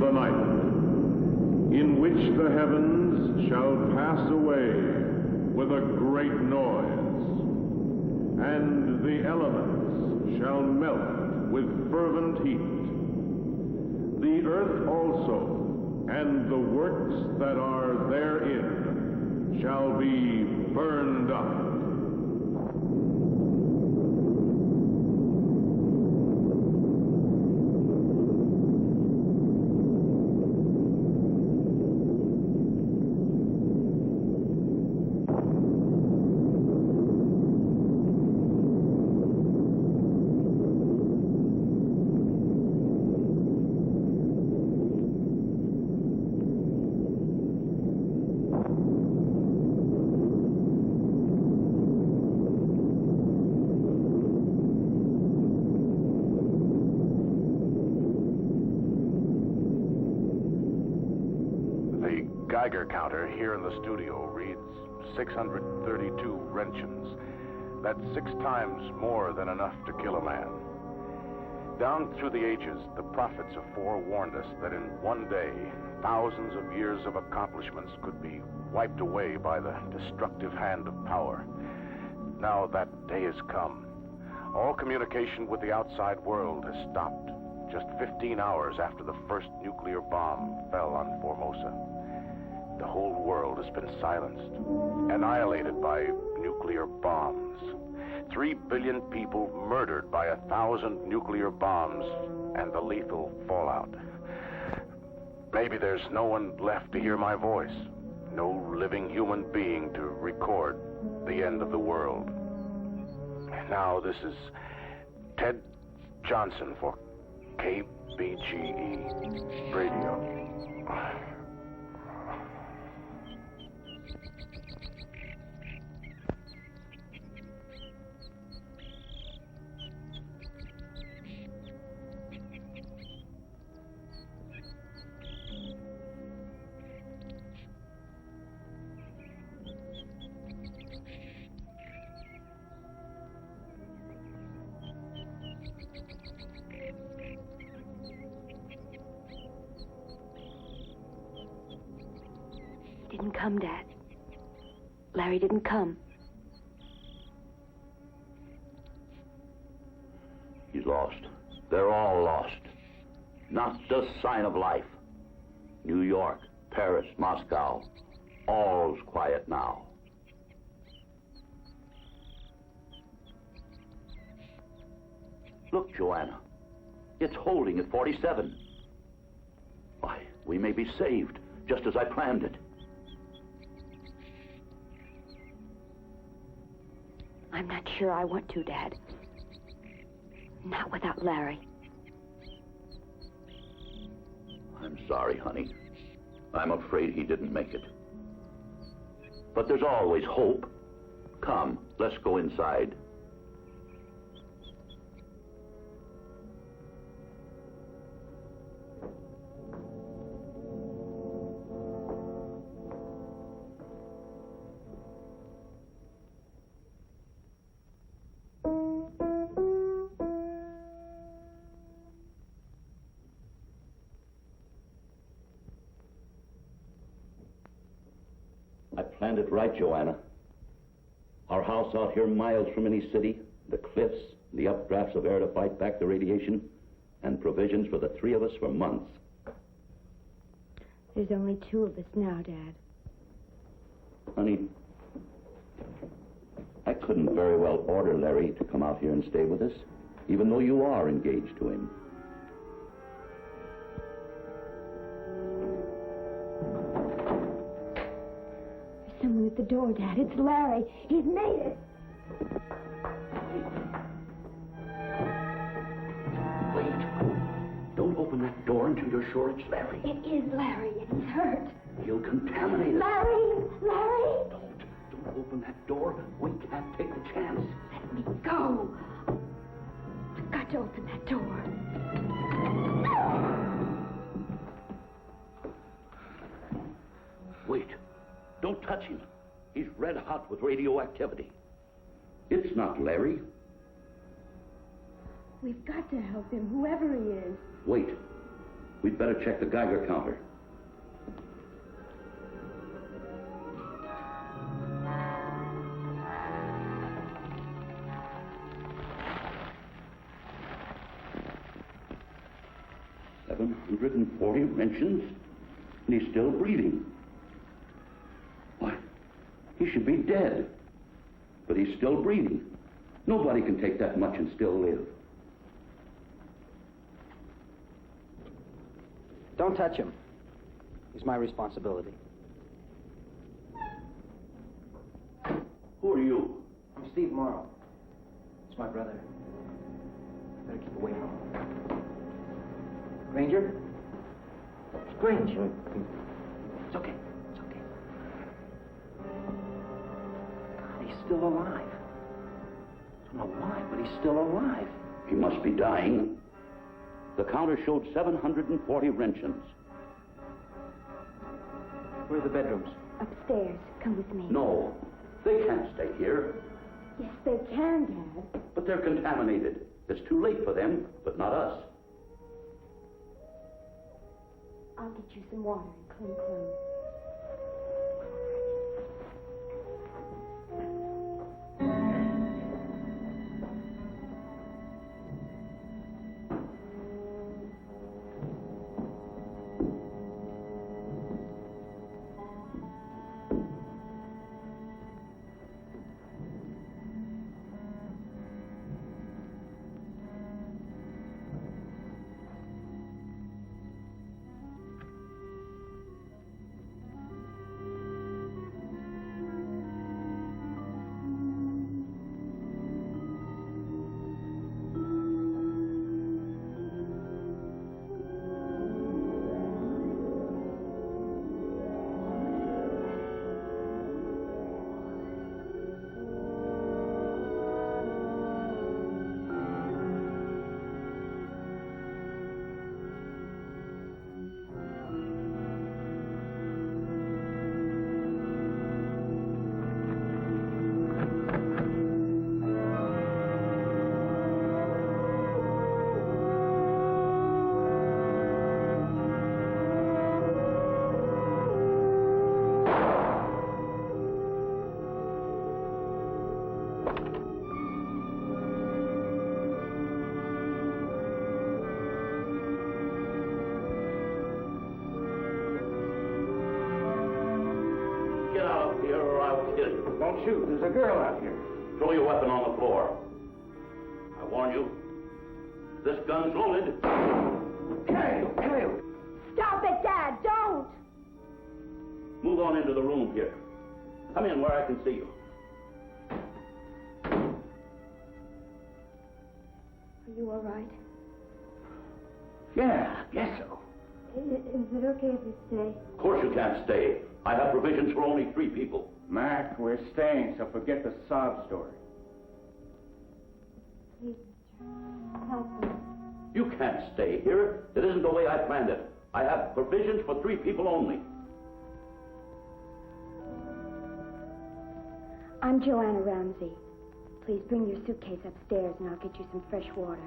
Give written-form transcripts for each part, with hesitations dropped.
the night, in which the heavens shall pass away with a great noise, and the elements shall melt with fervent heat. The earth also, and the works that are therein, shall be burned up. Geiger counter here in the studio reads 632 Roentgens. That's 6 times more than enough to kill a man. Down through the ages, the prophets of forewarned us that in one day, thousands of years of accomplishments could be wiped away by the destructive hand of power. Now that day has come. All communication with the outside world has stopped just 15 hours after the first nuclear bomb fell on Formosa. The whole world has been silenced, annihilated by nuclear bombs. 3 billion people murdered by 1,000 nuclear bombs and the lethal fallout. Maybe there's no one left to hear my voice, no living human being to record the end of the world. Now this is Ted Johnson for KBGE Radio. Didn't come, Dad. Larry didn't come. He's lost. They're all lost. Not a sign of life. New York, Paris, Moscow, all's quiet now. Look, Joanna. It's holding at 47. Why, we may be saved, just as I planned it. I'm not sure I want to, Dad. Not without Larry. I'm sorry, honey. I'm afraid he didn't make it. But there's always hope. Come, let's go inside. I planned it right, Joanna. Our house out here miles from any city, the cliffs, the updrafts of air to fight back the radiation, and provisions for the 3 of us for months. There's only 2 of us now, Dad. Honey, I couldn't very well order Larry to come out here and stay with us, even though you are engaged to him. Someone at the door, Dad. It's Larry. He's made it. Wait. Don't open that door until you're sure it's Larry. It is Larry, and he's hurt. He'll contaminate us. Larry! Larry! Don't open that door. We can't take the chance. Let me go. I've got to open that door. Wait. Don't touch him. He's red hot with radioactivity. It's not Larry. We've got to help him, whoever he is. Wait. We'd better check the Geiger counter. $740 wrenches, and he's still breathing. Why, he should be dead. But he's still breathing. Nobody can take that much and still live. Don't touch him. He's my responsibility. Who are you? I'm Steve Morrow. It's my brother. Better keep away from him. Granger? Granger. It's okay. It's okay. God, he's still alive. I don't know why, but he's still alive. He must be dying. The counter showed 740 wrenches. Where are the bedrooms? Upstairs. Come with me. No, they can't stay here. Yes, they can, Dad. But they're contaminated. It's too late for them, but not us. I'll get you some water and clean clothes. Don't shoot. There's a girl out here. Throw your weapon on the floor. I warn you, this gun's loaded. Kill you. Stop it, Dad! Don't! Move on into the room here. Come in where I can see you. Are you all right? Yeah, guess so. Is it okay if we stay? Of course you can't stay. I have provisions for only 3 people. Mac, we're staying, so forget the sob story. Please, help me. You can't stay here. It isn't the way I planned it. I have provisions for 3 people only. I'm Joanna Ramsey. Please bring your suitcase upstairs and I'll get you some fresh water.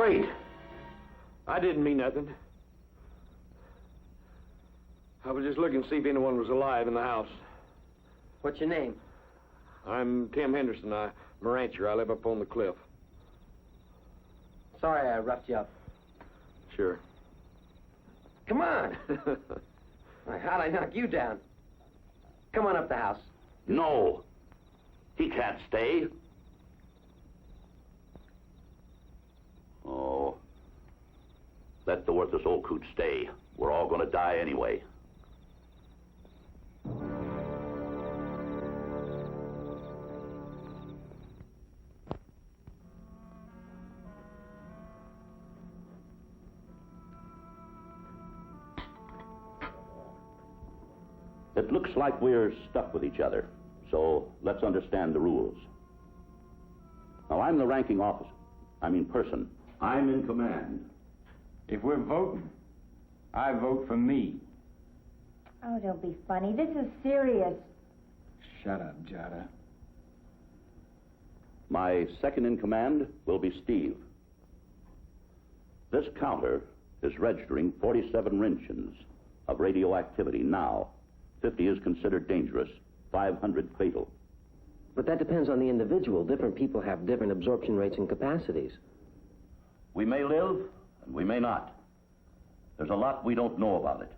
wait. I didn't mean nothing. I was just looking to see if anyone was alive in the house. What's your name? I'm Tim Henderson. I'm a rancher. I live up on the cliff. Sorry I roughed you up. Sure. Come on. How'd I knock you down? Come on up the house. No. He can't stay. Oh. Let the worthless old coot stay. We're all going to die anyway. It looks like we're stuck with each other, so let's understand the rules. Now, I'm the ranking person. I'm in command. If we're voting, I vote for me. Oh, don't be funny. This is serious. Shut up, Jada. My second in command will be Steve. This counter is registering 47 Roentgens of radioactivity now. 50 is considered dangerous, 500 fatal. But that depends on the individual. Different people have different absorption rates and capacities. We may live, and we may not. There's a lot we don't know about it.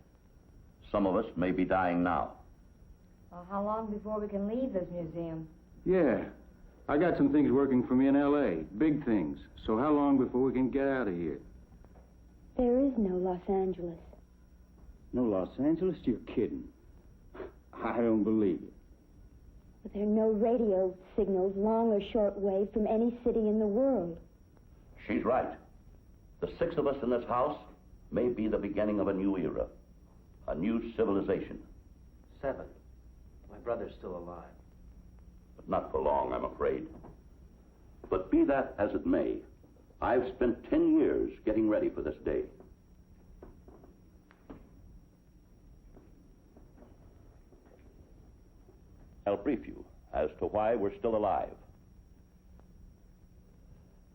Some of us may be dying now. Well, how long before we can leave this museum? Yeah. I got some things working for me in L.A., big things. So how long before we can get out of here? There is no Los Angeles. No Los Angeles? You're kidding. I don't believe it. But there are no radio signals, long or short wave, from any city in the world. She's right. The 6 of us in this house may be the beginning of a new era, a new civilization. 7. My brother's still alive. But not for long, I'm afraid. But be that as it may, I've spent 10 years getting ready for this day. I'll brief you as to why we're still alive.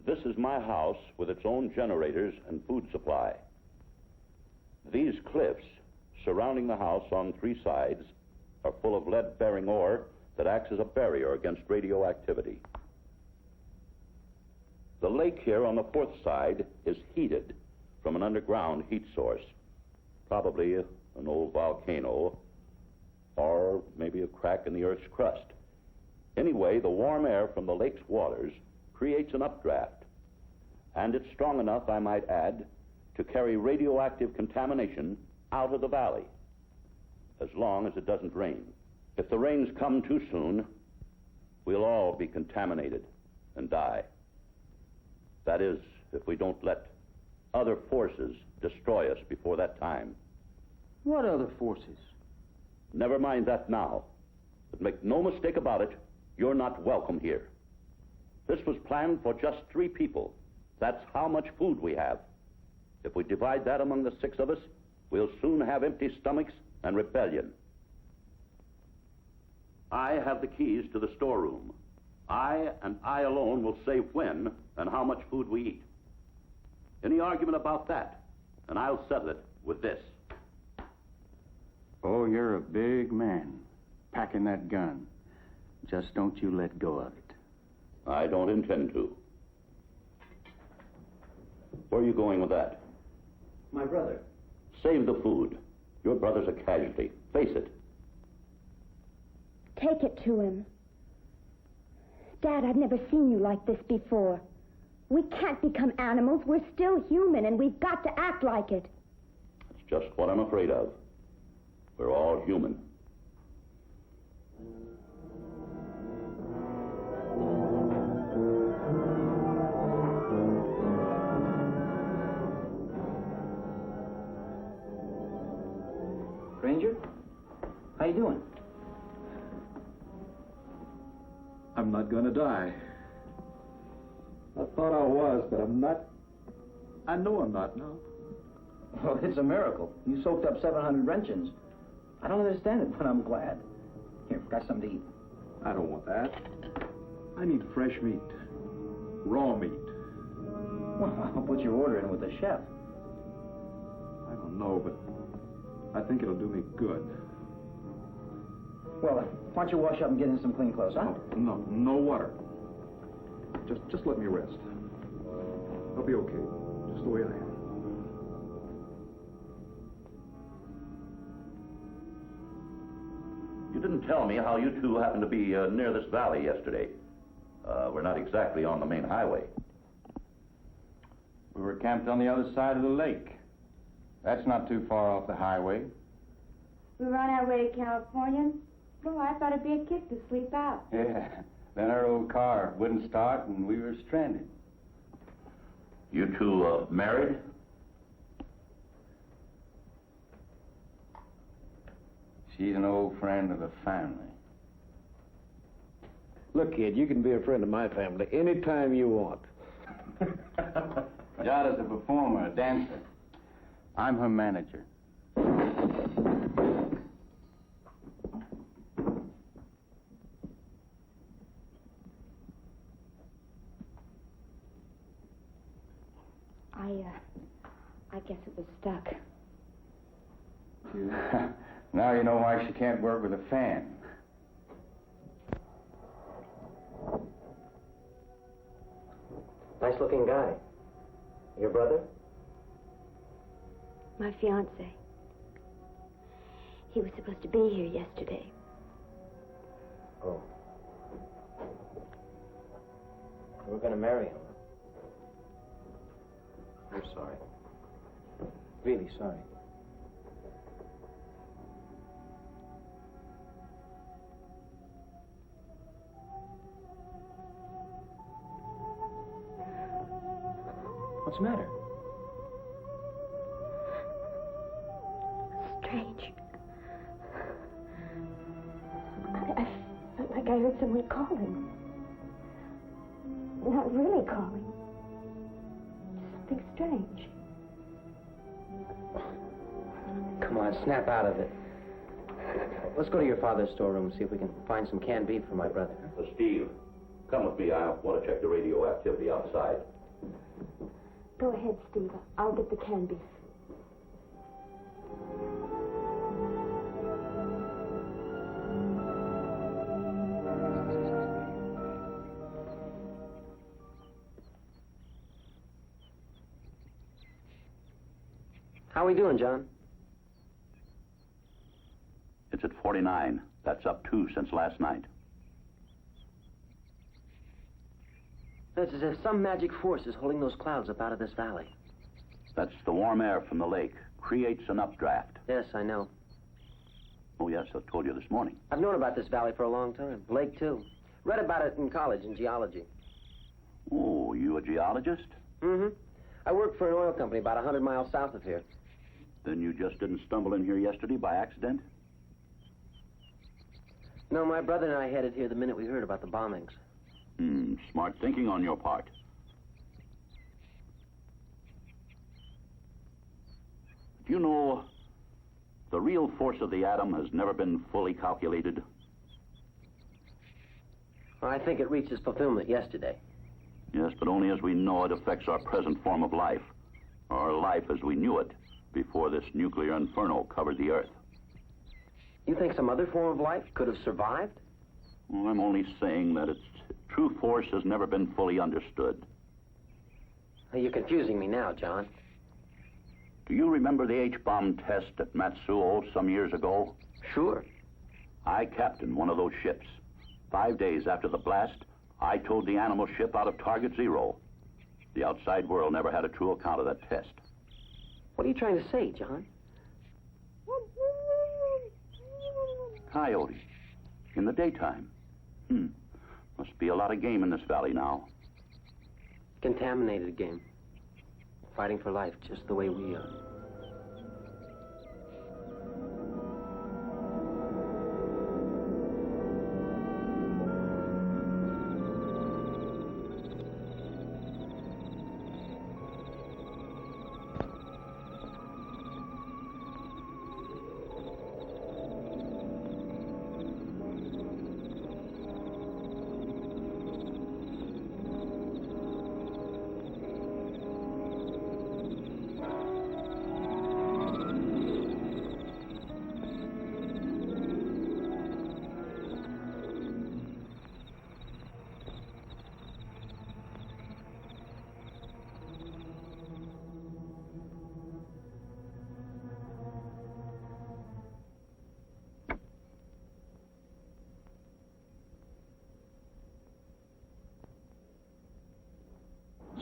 This is my house with its own generators and food supply. These cliffs surrounding the house on 3 sides are full of lead-bearing ore that acts as a barrier against radioactivity. The lake here on the 4th side is heated from an underground heat source, probably an old volcano, or maybe a crack in the Earth's crust. Anyway, the warm air from the lake's waters creates an updraft, and it's strong enough, I might add, to carry radioactive contamination out of the valley, as long as it doesn't rain. If the rains come too soon, we'll all be contaminated and die. That is, if we don't let other forces destroy us before that time. What other forces? Never mind that now. But make no mistake about it, you're not welcome here. This was planned for just 3 people. That's how much food we have. If we divide that among the 6 of us, we'll soon have empty stomachs and rebellion. I have the keys to the storeroom. I and I alone will say when and how much food we eat. Any argument about that, and I'll settle it with this. Oh, you're a big man, packing that gun. Just don't you let go of it. I don't intend to. Where are you going with that? My brother. Save the food. Your brother's a casualty. Face it. Take it to him. Dad, I've never seen you like this before. We can't become animals. We're still human, and we've got to act like it. It's just what I'm afraid of. We're all human. Ranger? How you doing? I'm not gonna die. I thought I was, but I'm not. I know I'm not now. Well, it's a miracle. You soaked up 700 Roentgens. I don't understand it, but I'm glad. Here, got something to eat. I don't want that. I need fresh meat. Raw meat. Well, I'll put your order in with the chef. I don't know, but I think it'll do me good. Well, why don't you wash up and get in some clean clothes, huh? No water. Just let me rest. I'll be okay, just the way I am. You didn't tell me how you two happened to be near this valley yesterday. We're not exactly on the main highway. We were camped on the other side of the lake. That's not too far off the highway. We were on our way to California. Well, I thought it'd be a kick to sleep out. Yeah. Then our old car wouldn't start and we were stranded. You two married? She's an old friend of the family. Look, kid, you can be a friend of my family anytime you want. Jada's a performer, a dancer. I'm her manager. I guess it was stuck. Now you know why she can't work with a fan. Nice-looking guy. Your brother? My fiancé. He was supposed to be here yesterday. Oh. We're going to marry him. I'm sorry. Really sorry. What's the matter? Strange. I felt like I heard someone calling. Not really calling. Something strange. Come on, snap out of it. Let's go to your father's storeroom and see if we can find some canned beef for my brother. Steve, come with me. I want to check the radioactivity outside. Go ahead, Steve. I'll get the canned beef. How are we doing, John? It's at 49. That's up 2 since last night. It's as if some magic force is holding those clouds up out of this valley. That's the warm air from the lake. Creates an updraft. Yes, I know. Oh, yes, I told you this morning. I've known about this valley for a long time. Lake, too. Read about it in college in geology. Oh, you a geologist? Mm-hmm. I work for an oil company about 100 miles south of here. Then you just didn't stumble in here yesterday by accident? No, my brother and I headed here the minute we heard about the bombings. Smart thinking on your part. Do you know, the real force of the atom has never been fully calculated? I think it reached its fulfillment yesterday. Yes, but only as we know it affects our present form of life. Our life as we knew it before this nuclear inferno covered the Earth. You think some other form of life could have survived? Well, I'm only saying that its true force has never been fully understood. You're confusing me now, John. Do you remember the H-bomb test at Matsuo some years ago? Sure. I captained one of those ships. 5 days after the blast, I towed the animal ship out of Target Zero. The outside world never had a true account of that test. What are you trying to say, John? Coyote. In the daytime. Must be a lot of game in this valley now. Contaminated game. Fighting for life just the way we are.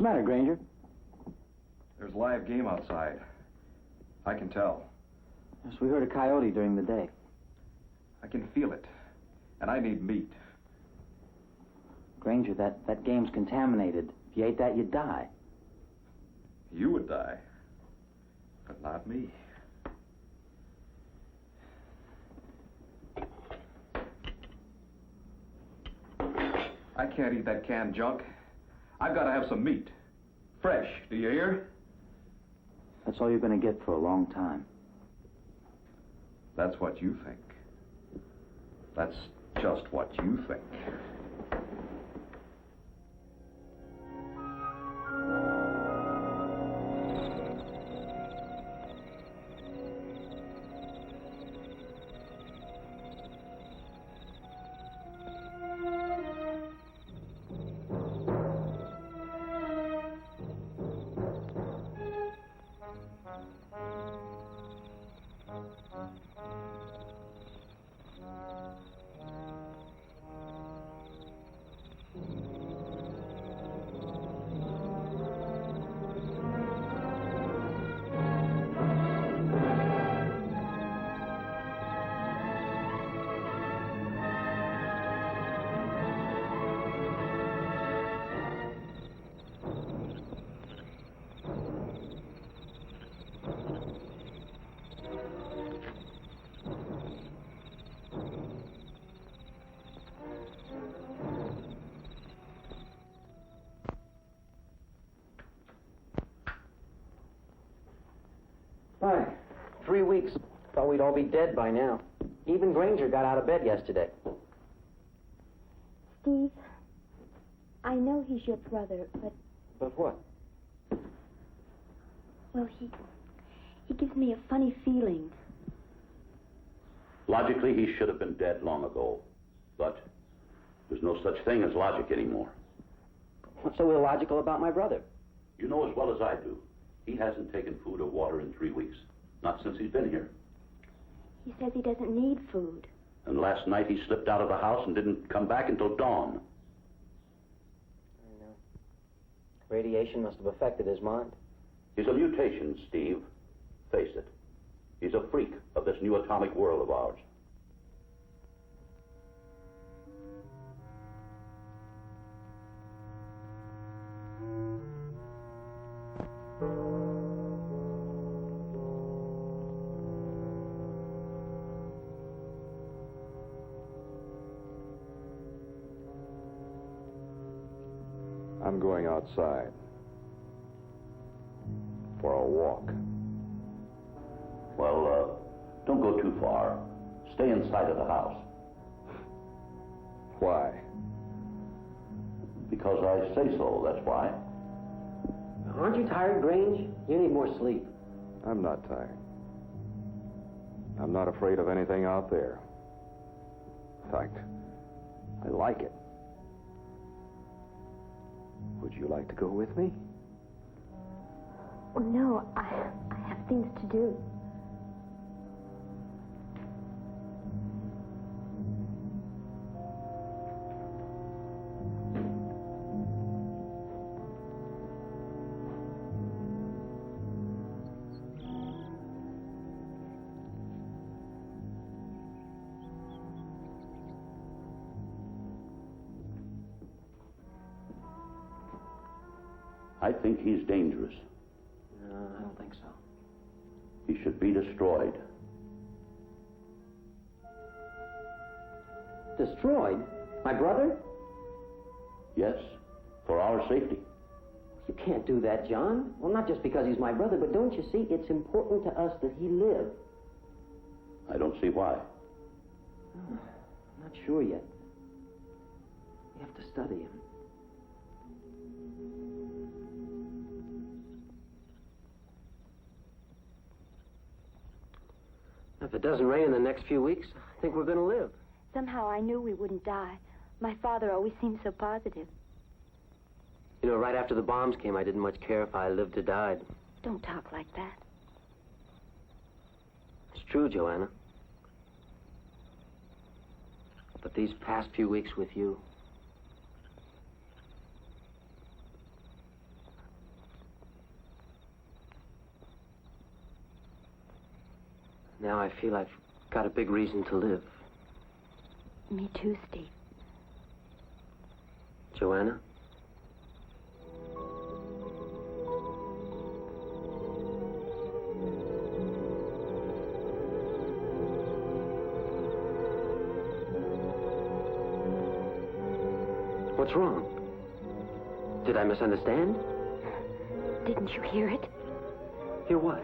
the matter, Granger? There's live game outside. I can tell. Yes, we heard a coyote during the day. I can feel it. And I need meat. Granger, that game's contaminated. If you ate that, you'd die. You would die. But not me. I can't eat that canned junk. I've got to have some meat. Fresh, do you hear? That's all you're going to get for a long time. That's what you think. That's just what you think. Hi. 3 weeks. Thought we'd all be dead by now. Even Granger got out of bed yesterday. Steve, I know he's your brother, but... But what? Well, he gives me a funny feeling. Logically, he should have been dead long ago. But there's no such thing as logic anymore. What's so illogical about my brother? You know as well as I do. He hasn't taken food or water in 3 weeks. Not since he's been here. He says he doesn't need food. And last night he slipped out of the house and didn't come back until dawn. I know. Radiation must have affected his mind. He's a mutation, Steve. Face it. He's a freak of this new atomic world of ours. I'm going outside. For a walk. Well, don't go too far. Stay inside of the house. Why? Because I say so, that's why. Aren't you tired, Grange? You need more sleep. I'm not tired. I'm not afraid of anything out there. In fact, I like it. Would you like to go with me? Oh, no, I have things to do. I think he's dangerous. No, I don't think so. He should be destroyed. Destroyed? My brother? Yes, for our safety. You can't do that, John. Well, not just because he's my brother, but don't you see, it's important to us that he live. I don't see why. I'm not sure yet. We have to study him. If it doesn't rain in the next few weeks, I think we're going to live. Somehow I knew we wouldn't die. My father always seemed so positive. You know, right after the bombs came, I didn't much care if I lived or died. Don't talk like that. It's true, Joanna. But these past few weeks with you, Now I feel I've got a big reason to live. Me too, Steve. Joanna? What's wrong? Did I misunderstand? Didn't you hear it? Hear what?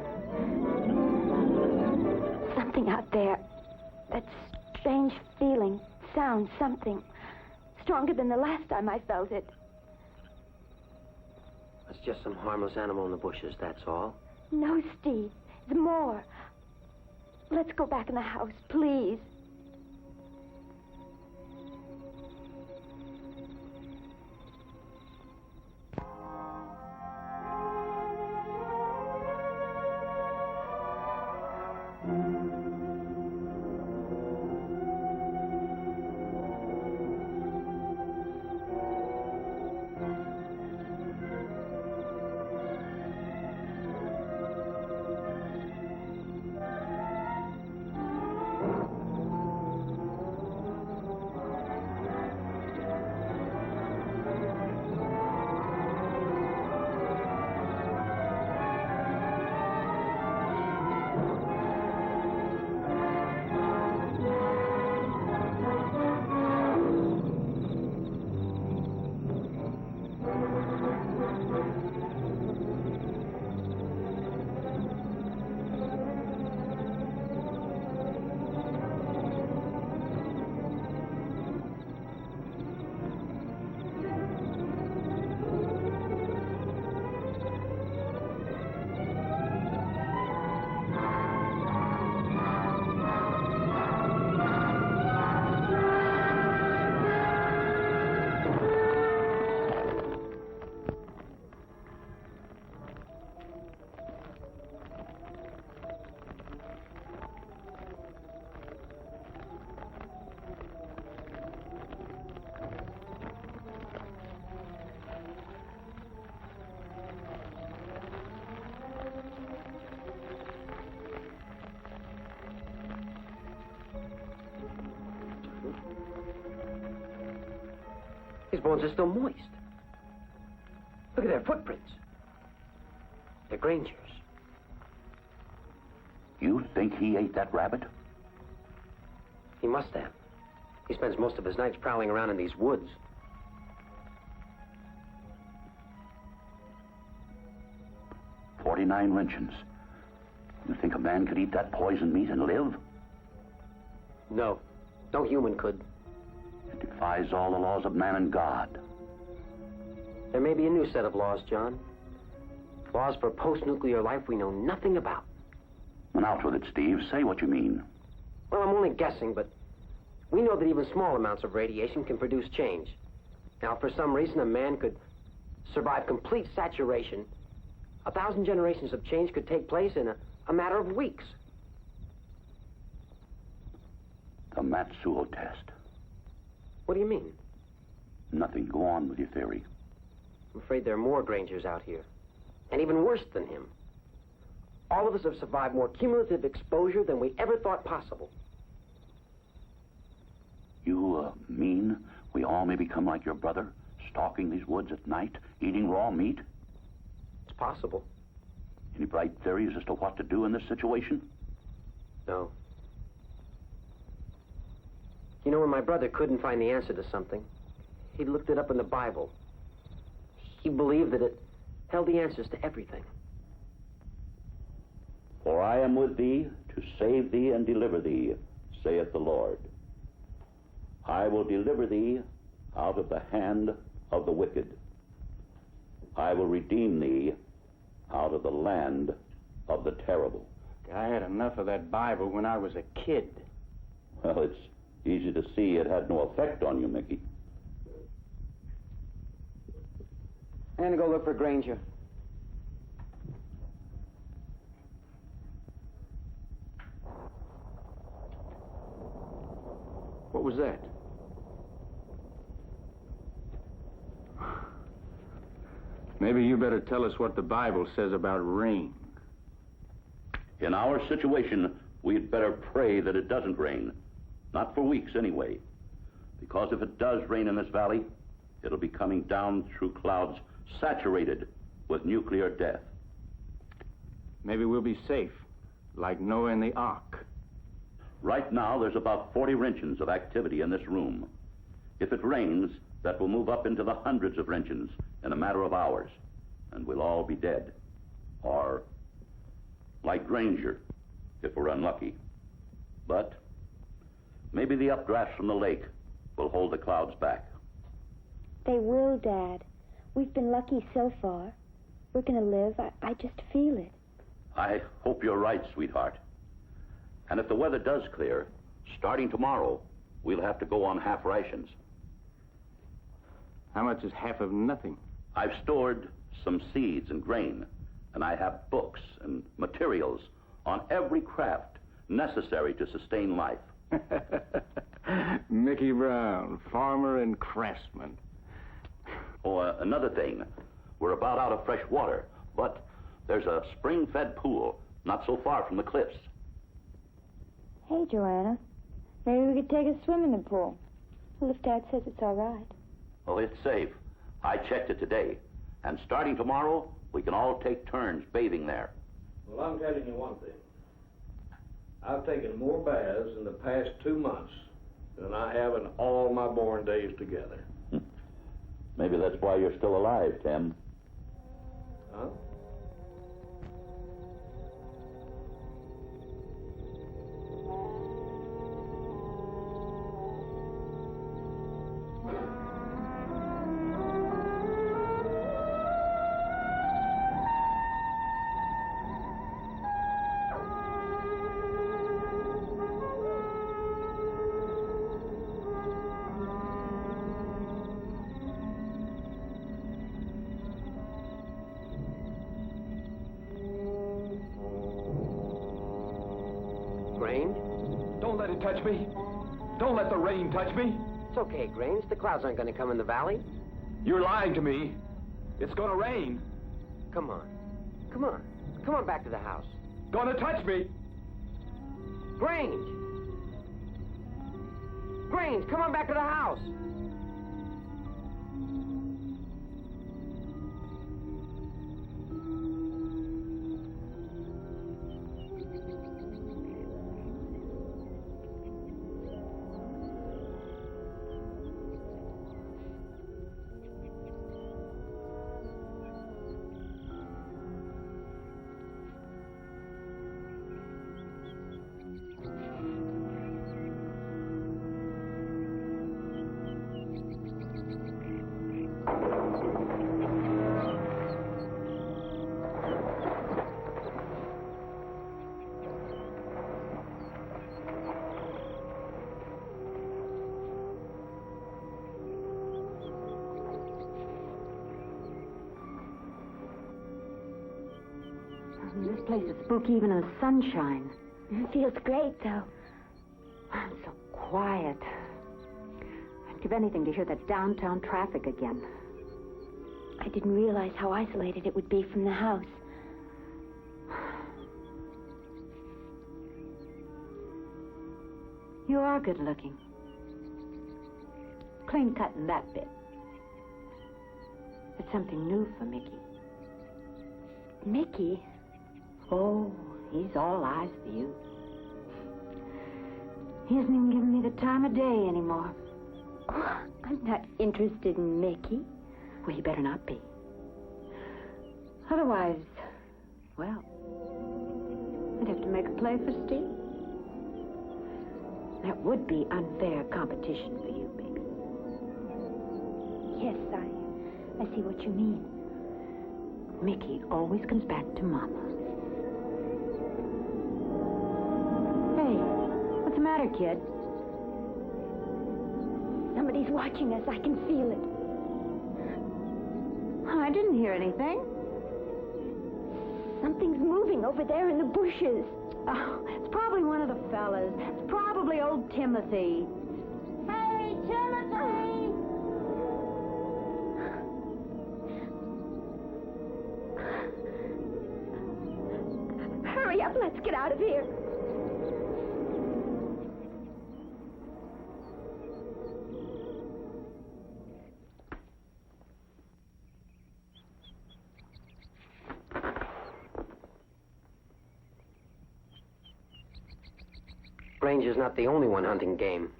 Something out there. That strange feeling, sound, something. Stronger than the last time I felt it. It's just some harmless animal in the bushes, that's all. No, Steve. There's more. Let's go back in the house, please. His bones are still moist. Look at their footprints. They're Granger's. You think he ate that rabbit? He must have. He spends most of his nights prowling around in these woods. $49 wrenchins. You think a man could eat that poisoned meat and live? No. No human could. It defies all the laws of man and God. There may be a new set of laws, John. Laws for post-nuclear life we know nothing about. And out with it, Steve. Say what you mean. Well, I'm only guessing, but we know that even small amounts of radiation can produce change. Now, if for some reason a man could survive complete saturation, 1,000 generations of change could take place in a matter of weeks. The Matsuo test. What do you mean? Nothing. Go on with your theory. I'm afraid there are more Grangers out here. And even worse than him. All of us have survived more cumulative exposure than we ever thought possible. You mean we all may become like your brother, stalking these woods at night, eating raw meat? It's possible. Any bright theories as to what to do in this situation? No. You know, when my brother couldn't find the answer to something, he looked it up in the Bible. He believed that it held the answers to everything. For I am with thee to save thee and deliver thee, saith the Lord. I will deliver thee out of the hand of the wicked. I will redeem thee out of the land of the terrible. I had enough of that Bible when I was a kid. Well, it's easy to see it had no effect on you, Mickey. I'm gonna go look for Granger. What was that? Maybe you better tell us what the Bible says about rain. In our situation, we'd better pray that it doesn't rain. Not for weeks, anyway. Because if it does rain in this valley, it'll be coming down through clouds saturated with nuclear death. Maybe we'll be safe, like Noah in the Ark. Right now, there's about 40 wrenchins of activity in this room. If it rains, that will move up into the hundreds of wrenchins in a matter of hours, and we'll all be dead. Or like Granger, if we're unlucky. But maybe the updrafts from the lake will hold the clouds back. They will, Dad. We've been lucky so far. We're going to live. I just feel it. I hope you're right, sweetheart. And if the weather does clear, starting tomorrow, we'll have to go on half rations. How much is half of nothing? I've stored some seeds and grain, and I have books and materials on every craft necessary to sustain life. Mickey Brown, farmer and craftsman. Oh, another thing. We're about out of fresh water, but there's a spring-fed pool not so far from the cliffs. Hey, Joanna. Maybe we could take a swim in the pool. Well, if Dad says it's all right. Oh, it's safe. I checked it today. And starting tomorrow, we can all take turns bathing there. Well, I'm telling you one thing. I've taken more baths in the past 2 months than I have in all my born days together. Maybe that's why you're still alive, Tim. Huh? Grange? Don't let it touch me. Don't let the rain touch me. It's okay, Grange. The clouds aren't going to come in the valley. You're lying to me. It's gonna rain. Come on. Come on. Come on back to the house. Gonna touch me. Grange! Grange, come on back to the house. This place is spooky even in the sunshine. It feels great, though. It's so quiet. I'd give anything to hear that downtown traffic again. I didn't realize how isolated it would be from the house. You are good looking. Clean cut in that bit. It's something new for Mickey. Mickey? Oh, he's all eyes for you. He isn't even giving me the time of day anymore. Oh, I'm not interested in Mickey. Well, you better not be. Otherwise, well, I'd have to make a play for Steve. That would be unfair competition for you, baby. Yes, I see what you mean. Mickey always comes back to Mama. Hey, what's the matter, kid? Somebody's watching us. I can feel it. I didn't hear anything. Something's moving over there in the bushes. Oh, it's probably one of the fellas. It's probably old Timothy. Hey, Timothy! Hurry up, let's get out of here. Granger's not the only one hunting game.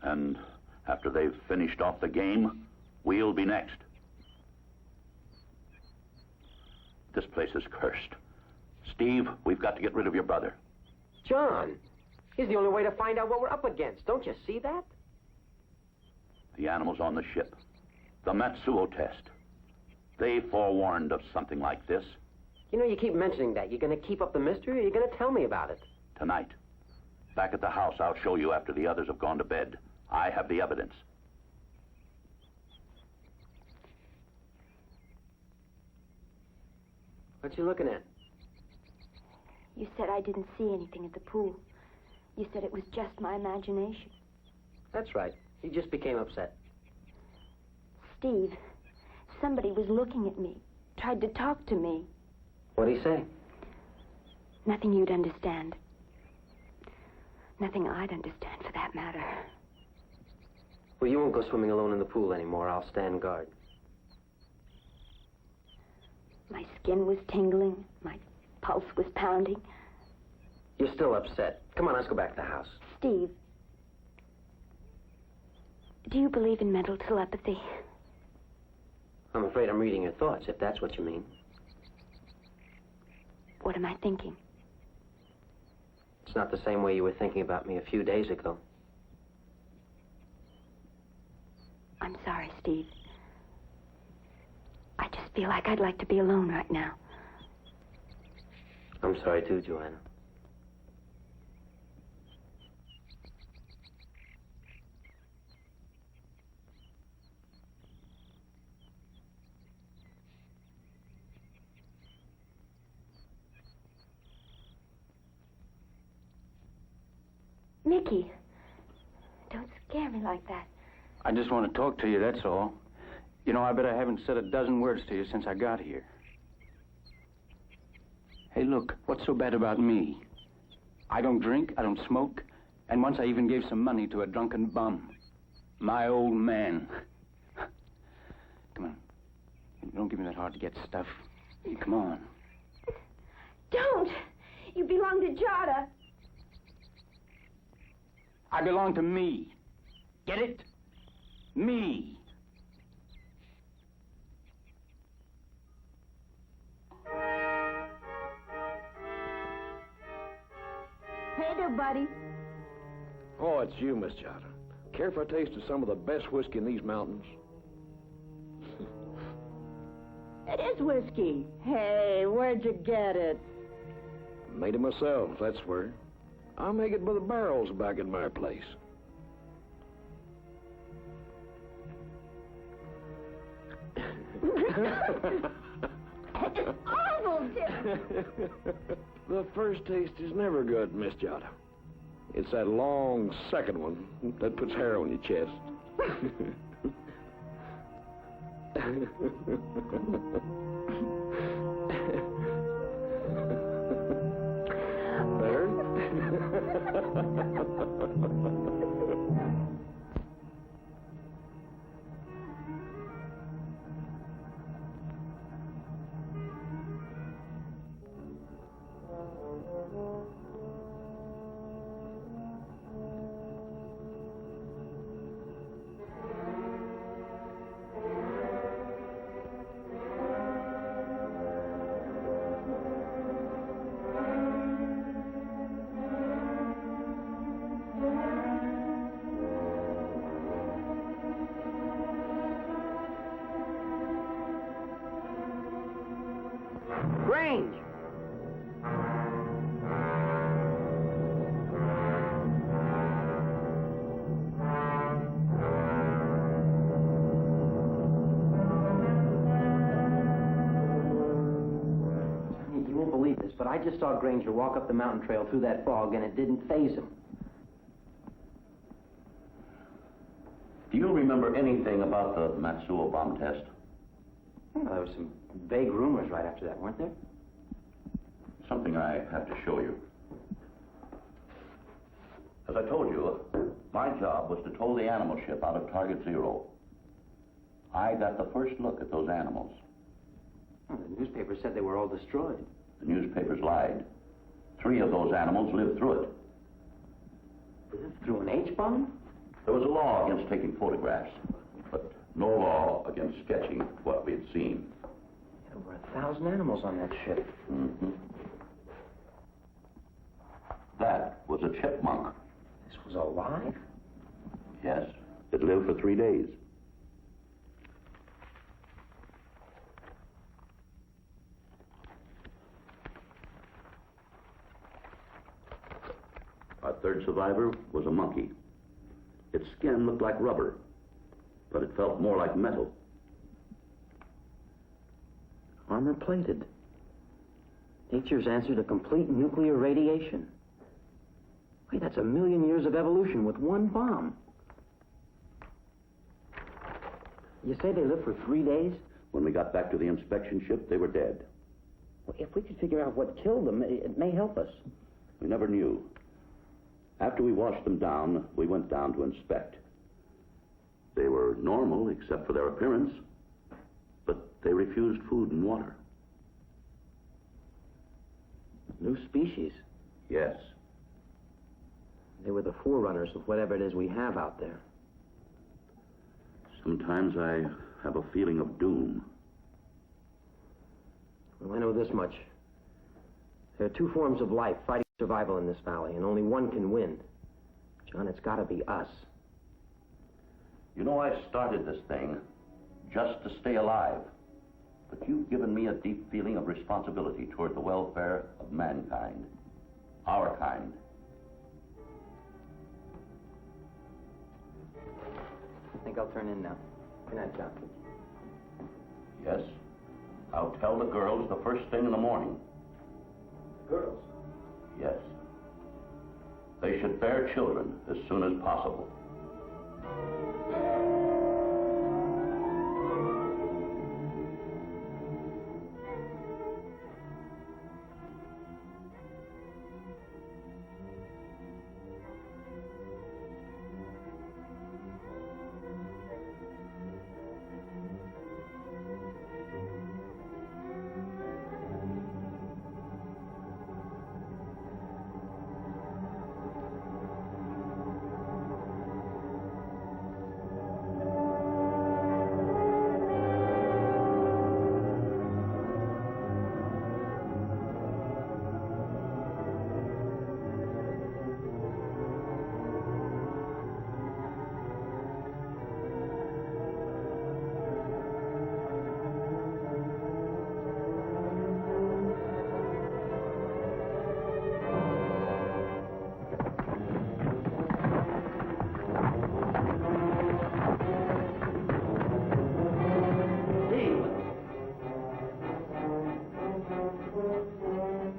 And after they've finished off the game, we'll be next. This place is cursed. Steve, we've got to get rid of your brother. John, he's the only way to find out what we're up against. Don't you see that? The animals on the ship. The Matsuo test. They forewarned of something like this. You know, you keep mentioning that. You gonna keep up the mystery, or you gonna tell me about it? Tonight. Back at the house, I'll show you after the others have gone to bed. I have the evidence. What you looking at? You said I didn't see anything at the pool. You said it was just my imagination. That's right. You just became upset. Steve, somebody was looking at me, tried to talk to me. What'd he say? Nothing you'd understand. Nothing I'd understand, for that matter. Well, you won't go swimming alone in the pool anymore. I'll stand guard. My skin was tingling. My pulse was pounding. You're still upset. Come on, let's go back to the house. Steve, do you believe in mental telepathy? I'm afraid I'm reading your thoughts, if that's what you mean. What am I thinking? It's not the same way you were thinking about me a few days ago. I'm sorry, Steve. I just feel like I'd like to be alone right now. I'm sorry too, Joanna. Mickey, don't scare me like that. I just want to talk to you, that's all. You know, I bet I haven't said a dozen words to you since I got here. Hey, look, what's so bad about me? I don't drink, I don't smoke, and once I even gave some money to a drunken bum. My old man. Come on. Don't give me that hard-to-get stuff. Come on. Don't! You belong to Jada. I belong to me. Get it? Me. Hey there, buddy. Oh, it's you, Miss Jada. Care for a taste of some of the best whiskey in these mountains? It is whiskey. Hey, where'd you get it? Made it myself, that's where. I make it by the barrels back in my place. It's awful, Tim. The first taste is never good, Miss Jada. It's that long second one that puts hair on your chest. Better? Grange! You won't believe this, but I just saw Granger walk up the mountain trail through that fog, and it didn't faze him. Do you remember anything about the Matsuo bomb test? Well, there were some vague rumors right after that, weren't there? Something I have to show you. As I told you, my job was to tow the animal ship out of Target Zero. I got the first look at those animals. Well, the newspaper said they were all destroyed. The newspapers lied. 3 of those animals lived through it. Through an H-bomb? There was a law against taking photographs, but no law against sketching what we had seen. There were 1,000 animals on that ship. Mm-hmm. That was a chipmunk. This was alive? Yes. It lived for 3 days. Our third survivor was a monkey. Its skin looked like rubber, but it felt more like metal. Armor-plated. Nature's answer to complete nuclear radiation. Wait, that's 1,000,000 years of evolution with one bomb. You say they lived for 3 days? When we got back to the inspection ship, they were dead. Well, if we could figure out what killed them, it may help us. We never knew. After we washed them down, we went down to inspect. They were normal except for their appearance, but they refused food and water. New species? Yes. They were the forerunners of whatever it is we have out there. Sometimes I have a feeling of doom. Well, I know this much. There are two forms of life fighting survival in this valley, and only one can win. John, it's got to be us. You know, I started this thing just to stay alive. But you've given me a deep feeling of responsibility toward the welfare of mankind. Our kind. I think I'll turn in now. Good night, John. Yes. I'll tell the girls the first thing in the morning. Girls? Yes. They should bear children as soon as possible.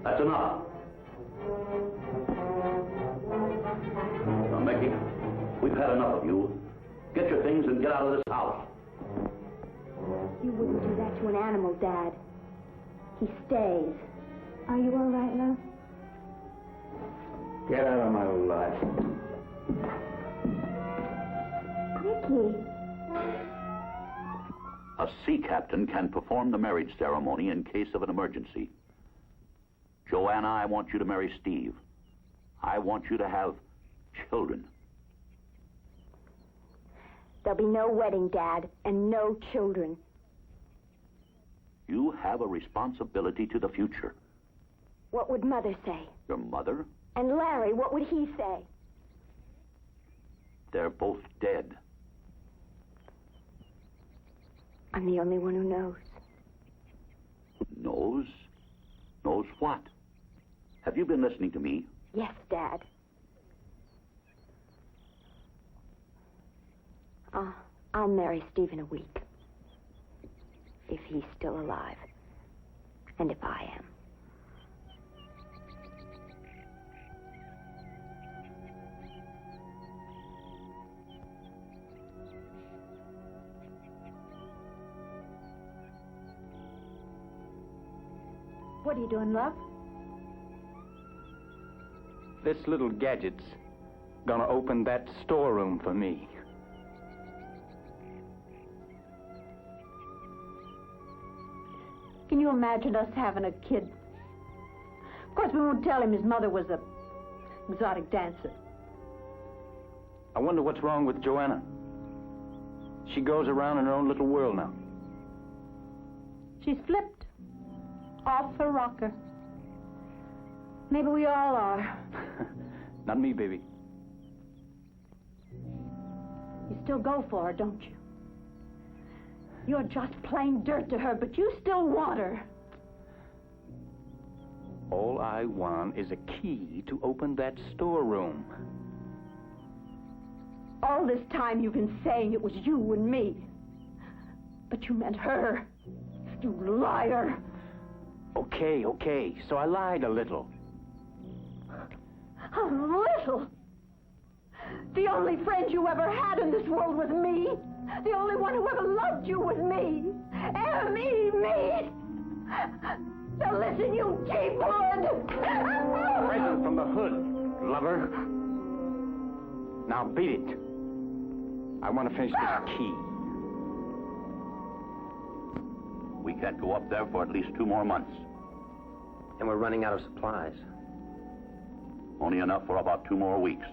That's enough. Now, Mickey, we've had enough of you. Get your things and get out of this house. You wouldn't do that to an animal, Dad. He stays. Are you all right, love? Get out of my life. Mickey. A sea captain can perform the marriage ceremony in case of an emergency. Joanna, I want you to marry Steve. I want you to have children. There'll be no wedding, Dad, and no children. You have a responsibility to the future. What would Mother say? Your mother? And Larry, what would he say? They're both dead. I'm the only one who knows. Knows? Knows what? Have you been listening to me? Yes, Dad. I'll marry Steve in a week. If he's still alive. And if I am. What are you doing, love? This little gadget's gonna open that storeroom for me. Can you imagine us having a kid? Of course, we won't tell him his mother was a exotic dancer. I wonder what's wrong with Joanna. She goes around in her own little world now. She's flipped. Off her rocker. Maybe we all are. Not me, baby. You still go for her, don't you? You're just plain dirt to her, but you still want her. All I want is a key to open that storeroom. All this time you've been saying it was you and me. But you meant her. You liar. Okay. So I lied a little. A little? The only friend you ever had in this world was me. The only one who ever loved you was me. Me. Now listen, you cheapwood! Present from the hood, lover. Now beat it. I want to finish this key. We can't go up there for at least 2 more months. And we're running out of supplies. Only enough for about 2 more weeks.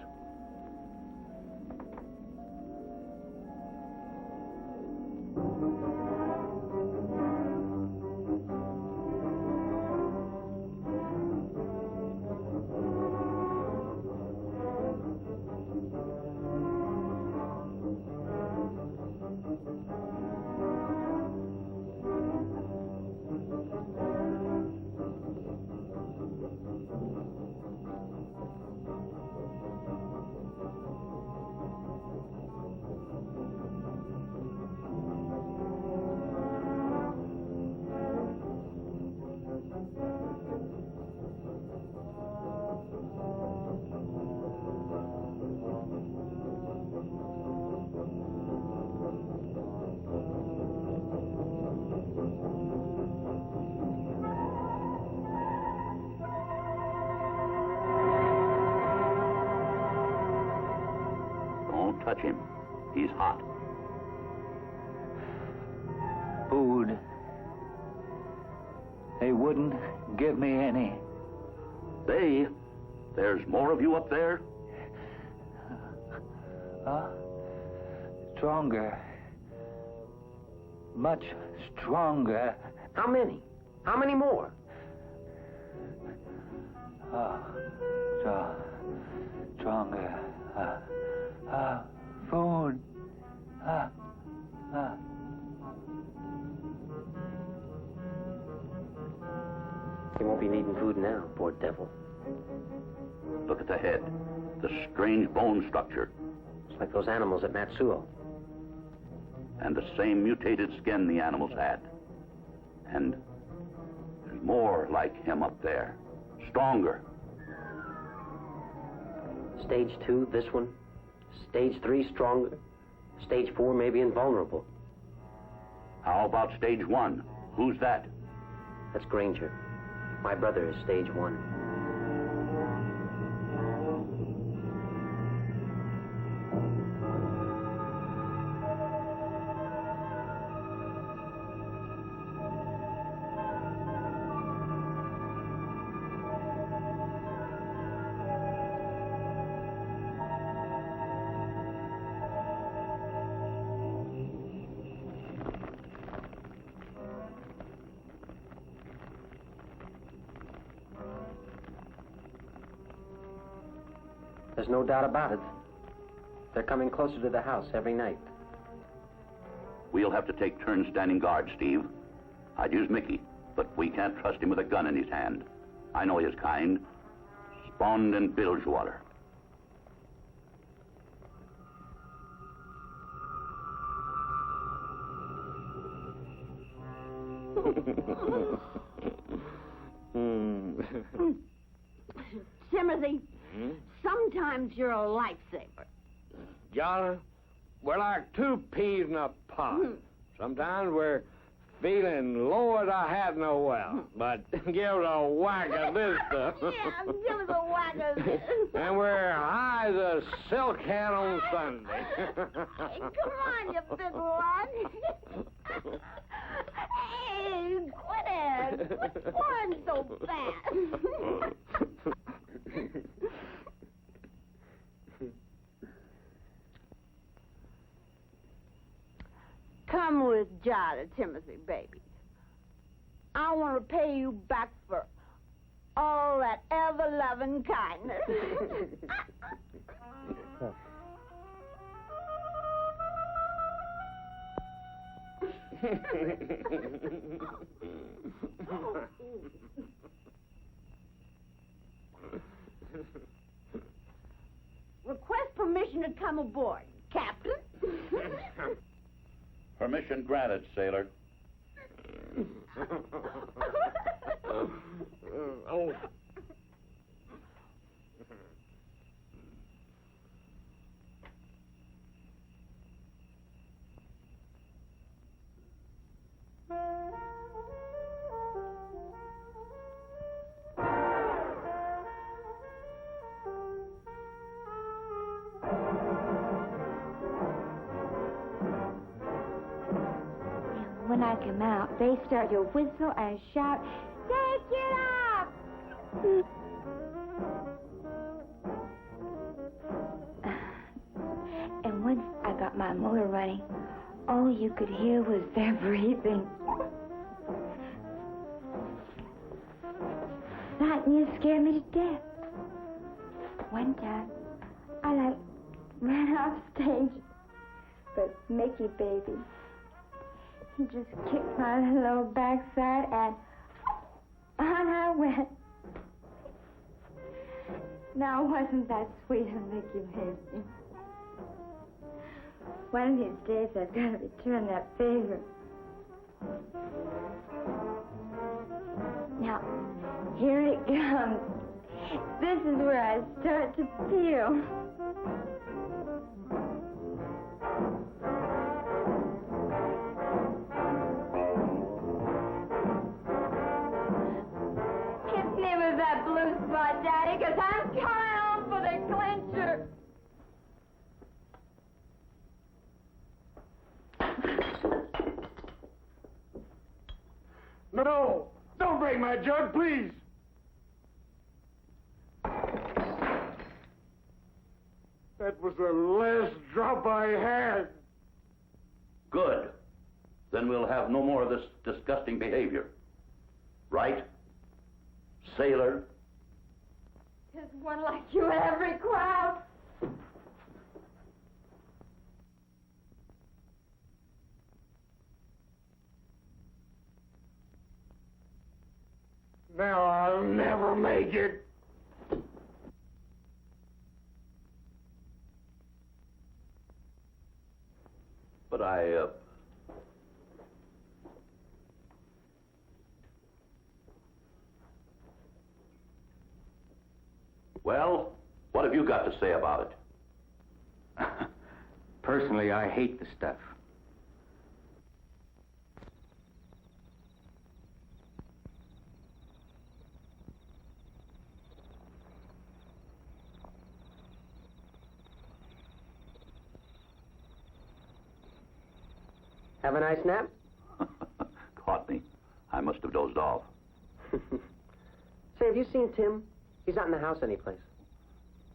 Don't touch him. He's hot. Food. They wouldn't give me any. There's more of you up there? Stronger. Much stronger. How many? How many more? Stronger. Food. He won't be needing food now, poor devil. Look at the head. The strange bone structure. It's like those animals at Matsuo. And the same mutated skin the animals had. And there's more like him up there. Stronger. Stage 2, this one. Stage 3, stronger. Stage 4, maybe invulnerable. How about stage 1? Who's that? That's Granger. My brother is stage 1. There's no doubt about it. They're coming closer to the house every night. We'll have to take turns standing guard, Steve. I'd use Mickey, but we can't trust him with a gun in his hand. I know his kind. Spawned in Bilgewater. Timothy, sometimes you're a lifesaver. Jolly, we're like 2 peas in a pod. Sometimes we're feeling low as I have no well, but give it a whack of this stuff. Yeah, give us a whack of this. And we're high as a silk hat on Sunday. Hey, come on, you big one. Hey, quit it. Quit pouring so fast. Jolly Timothy, baby. I want to pay you back for all that ever-loving kindness. Request permission to come aboard, Captain. Permission granted, sailor. Oh. When I come out, they start to whistle and shout, "Take it up!" And once I got my motor running, all you could hear was their breathing. That near scared me to death. One time, I ran off stage, but Mickey, baby, he just kicked my little backside and on I went. Now, wasn't that sweet of Mickey, baby? One of these days, I've got to return that favor. Now, here it comes. This is where I start to feel. Kiss me with that blue spot, Daddy, because I'm coming home for the clincher. No! Don't break my jug, please! That was the last drop I had. Good. Then we'll have no more of this disgusting behavior. Right? Sailor? There's one like you in every crowd. Now I'll never make it. But Well, what have you got to say about it? Personally, I hate the stuff. Have a nice nap? Caught me. I must have dozed off. Say, have you seen Tim? He's not in the house anyplace.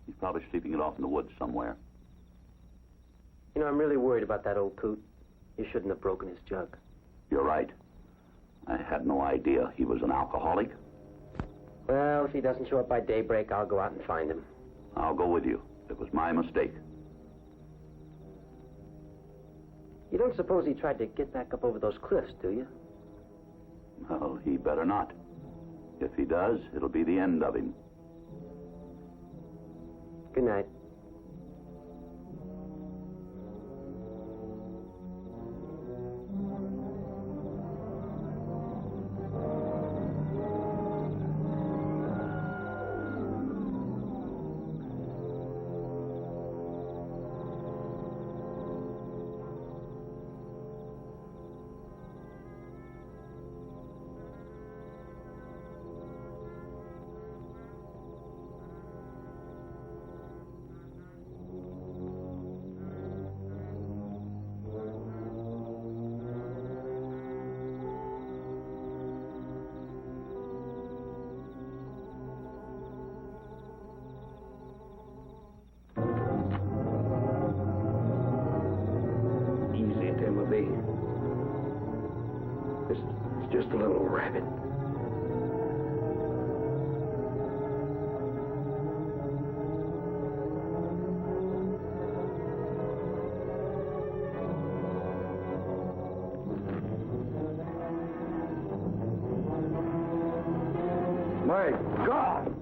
He's probably sleeping it off in the woods somewhere. You know, I'm really worried about that old coot. You shouldn't have broken his jug. You're right. I had no idea he was an alcoholic. Well, if he doesn't show up by daybreak, I'll go out and find him. I'll go with you. It was my mistake. You don't suppose he tried to get back up over those cliffs, do you? Well, he better not. If he does, it'll be the end of him. Good night. just a little rabbit. My God!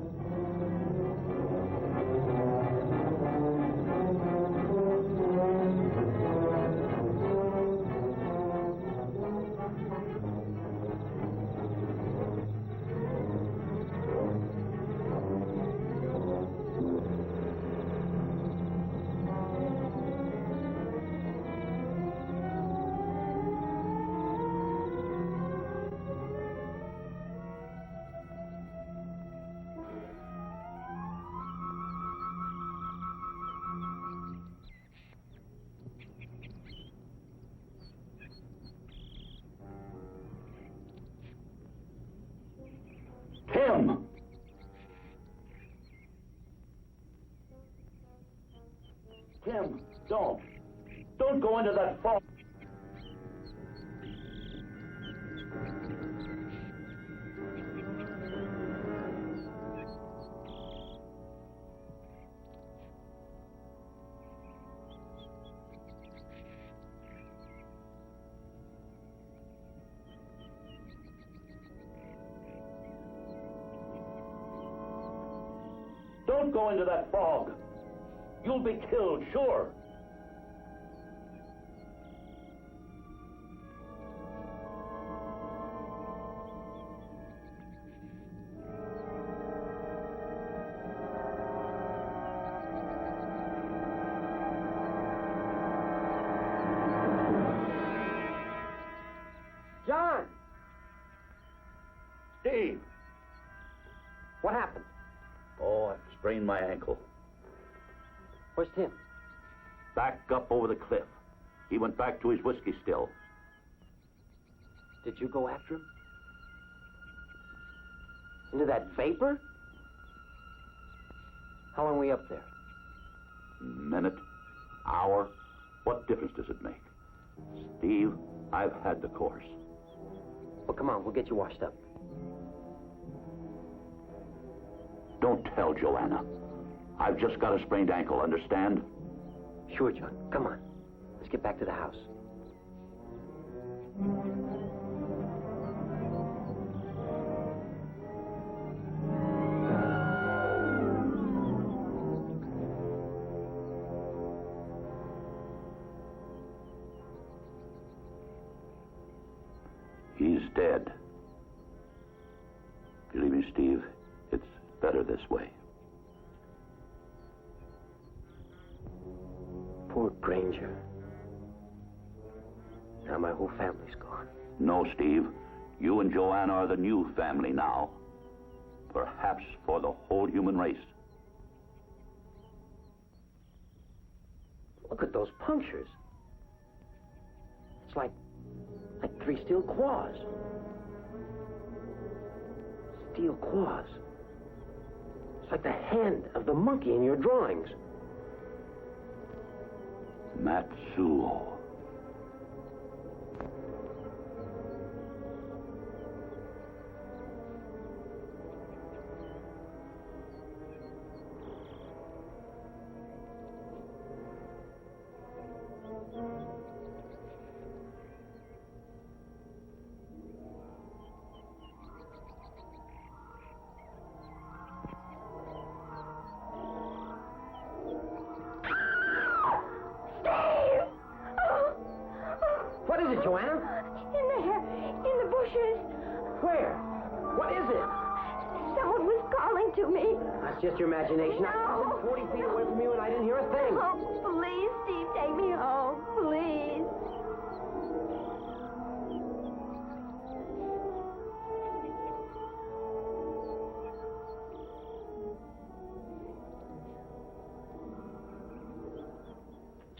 Tim! Tim, don't. Don't go into that fog. Don't go into that fog. You'll be killed, sure. John! Steve! What happened? Oh, I sprained my ankle. Where's Tim? Back up over the cliff. He went back to his whiskey still. Did you go after him? Into that vapor? How long were we up there? Minute, hour, what difference does it make? Steve, I've had the course. Well, come on, we'll get you washed up. Don't tell Joanna. I've just got a sprained ankle, understand? Sure, John. Come on. Let's get back to the house. He's dead. Believe me, Steve, it's better this way. Poor Granger. Now my whole family's gone. No, Steve. You and Joanna are the new family now. Perhaps for the whole human race. Look at those punctures. It's like 3 steel claws. Steel claws. It's like the hand of the monkey in your drawings. Matsuo. What is it, Joanna? In there, in the bushes. Where? What is it? Someone was calling to me. That's just your imagination. No. I was 40 feet away from you and I didn't hear a thing. Oh, please, Steve, take me home. Please.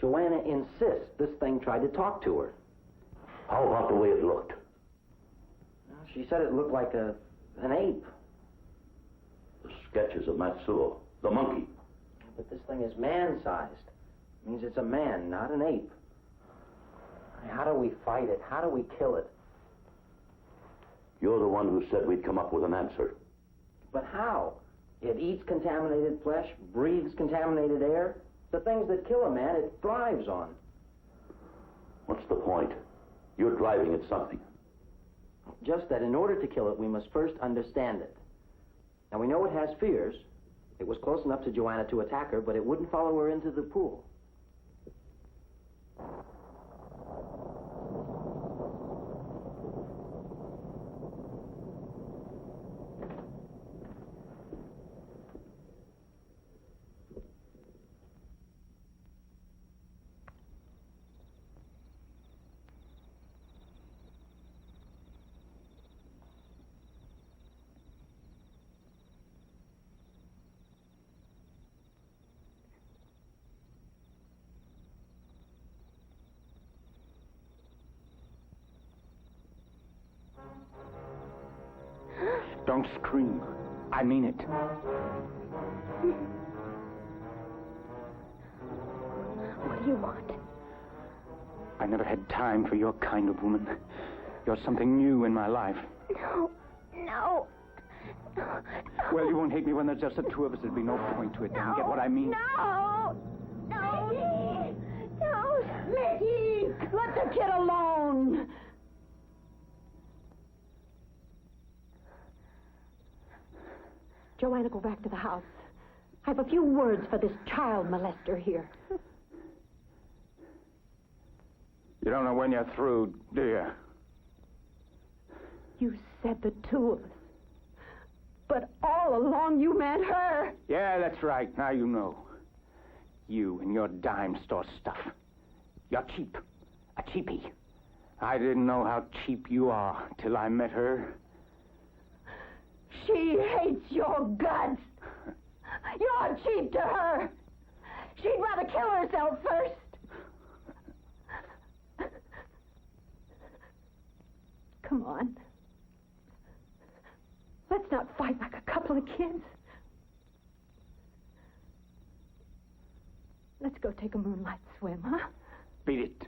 Joanna insists this thing tried to talk to her. How about the way it looked? She said it looked like an ape. The sketches of Matsuo, the monkey. But this thing is man-sized. It means it's a man, not an ape. How do we fight it? How do we kill it? You're the one who said we'd come up with an answer. But how? It eats contaminated flesh, breathes contaminated air. The things that kill a man, it thrives on. What's the point? You're driving at something. Just that in order to kill it, we must first understand it. Now, we know it has fears. It was close enough to Joanna to attack her, but it wouldn't follow her into the pool. Don't scream. I mean it. What do you want? I never had time for your kind of woman. You're something new in my life. No. No. Well, you won't hate me when there's just the two of us. There'd be no point to it. No. You get what I mean? No. No. Mickey. No. Mickey. Let the kid alone. Joanna, go back to the house. I have a few words for this child molester here. You don't know when you're through, do you? You said the two of us. But all along you meant her. Yeah, that's right. Now you know. You and your dime store stuff. You're cheap. A cheapie. I didn't know how cheap you are till I met her. She hates your guts. You're cheap to her. She'd rather kill herself first. Come on. Let's not fight like a couple of kids. Let's go take a moonlight swim, huh? Beat it.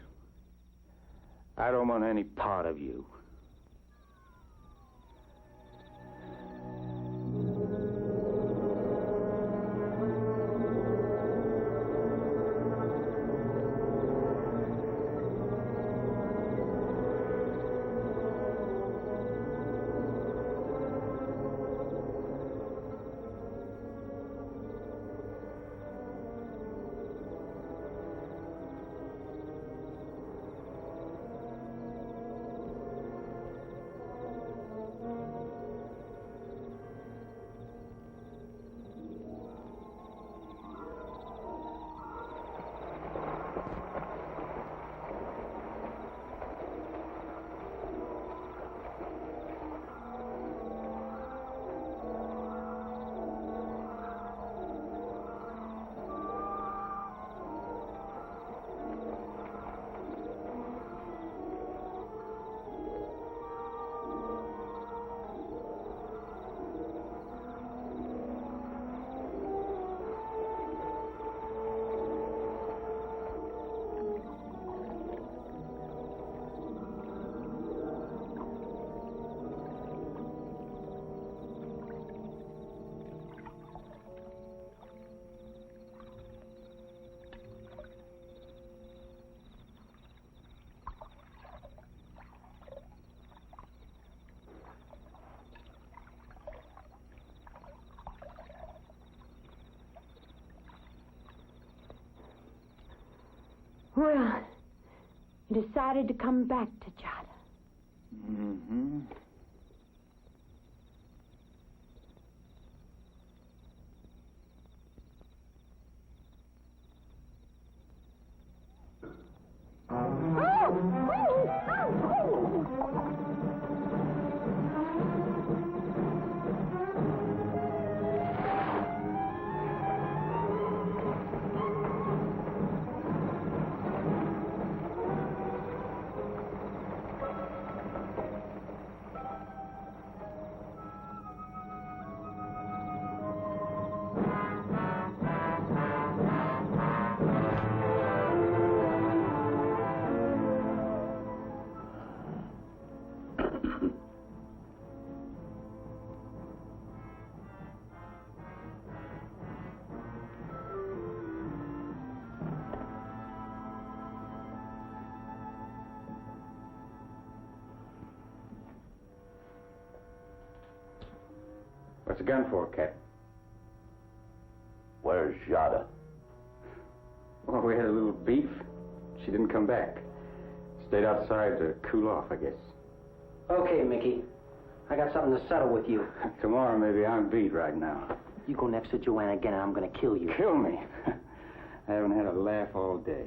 I don't want any part of you. Well, you decided to come back to Jada. Mm-hmm. the gun for, Cap? Where's Jada? Well, we had a little beef. She didn't come back. Stayed outside to cool off, I guess. Okay, Mickey. I got something to settle with you. Tomorrow, maybe I'm beat right now. You go next to Joanna again, and I'm going to kill you. Kill me? I haven't had a laugh all day.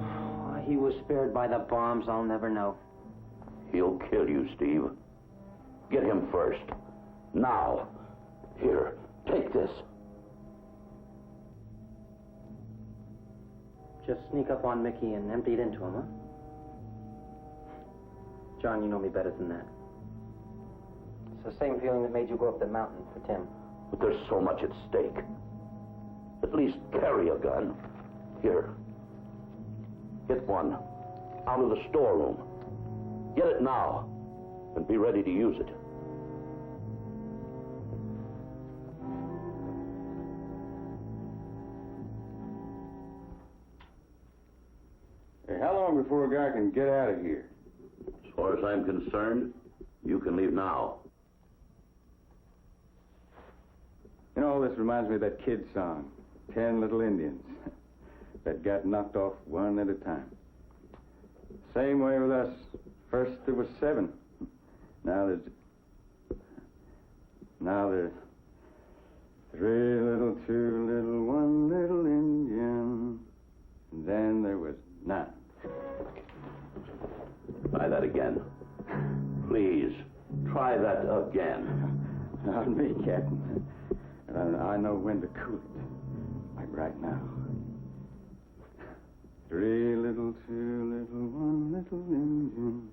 Why he was spared by the bombs, I'll never know. He'll kill you, Steve. Get him first. Now. Here, take this. Just sneak up on Mickey and empty it into him, huh? John, you know me better than that. It's the same feeling that made you go up the mountain for Tim. But there's so much at stake. At least carry a gun. Here. Get one. Out of the storeroom. Get it now. And be ready to use it. Hey, how long before a guy can get out of here? As far as I'm concerned, you can leave now. You know, this reminds me of that kid song, 10 Little Indians, that got knocked off one at a time. Same way with us. First there was 7. Now there's 3 little, 2 little, 1 little Indian. And then there was 9. Try that again. Please, try that again. Not me, Captain. I know when to cool it. Like right now. 3 little, 2 little, 1 little Indian.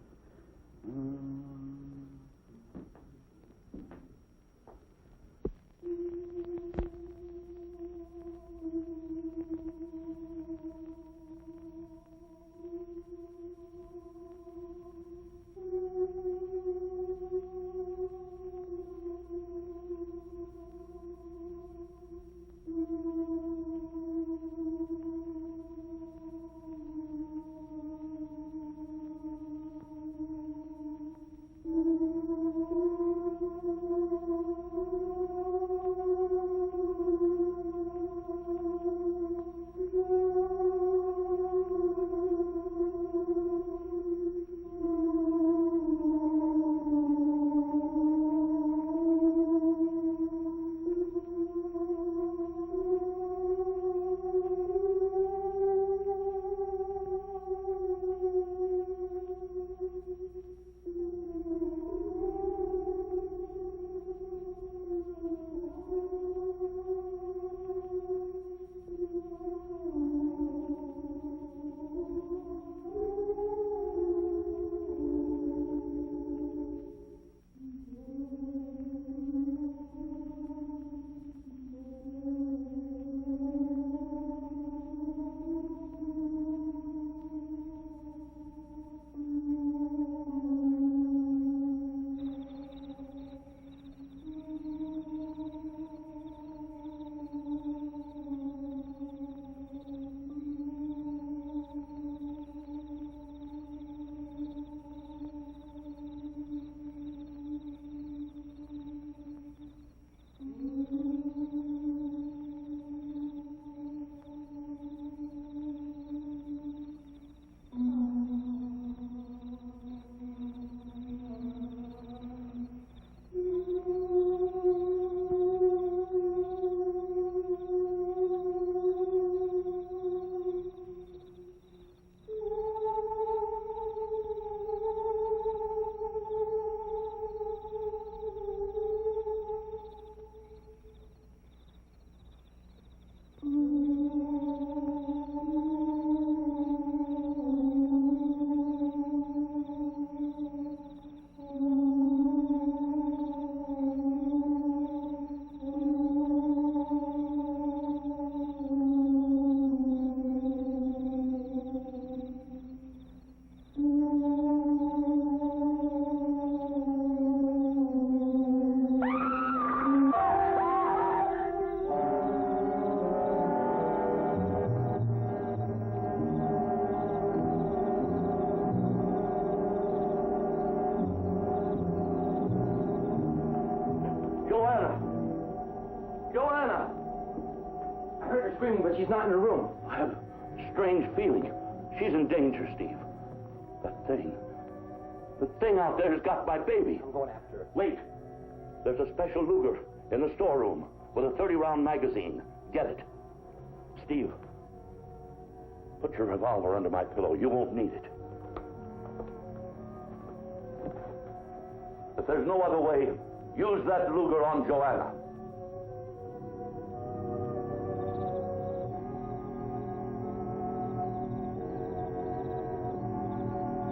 screaming, but she's not in her room. I have a strange feeling. She's in danger, Steve. The thing out there has got my baby. I'm going after her. Wait. There's a special Luger in the storeroom with a 30-round magazine. Get it. Steve, put your revolver under my pillow. You won't need it. If there's no other way, use that Luger on Joanna.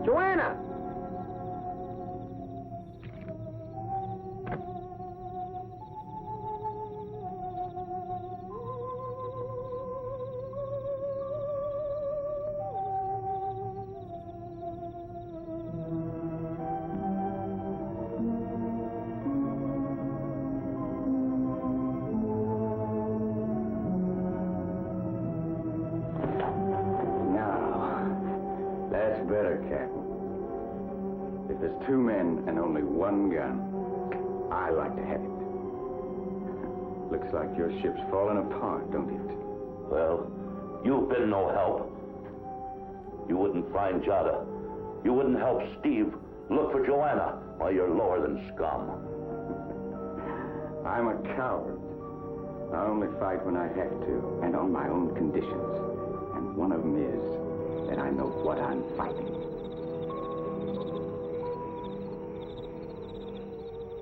Joanna! If there's two men and only one gun, I like to have it. Looks like your ship's falling apart, don't it? Well, you've been no help. You wouldn't find Jada. You wouldn't help Steve look for Joanna. Why, you're lower than scum. I'm a coward. I only fight when I have to, and on my own conditions. And one of them is that I know what I'm fighting.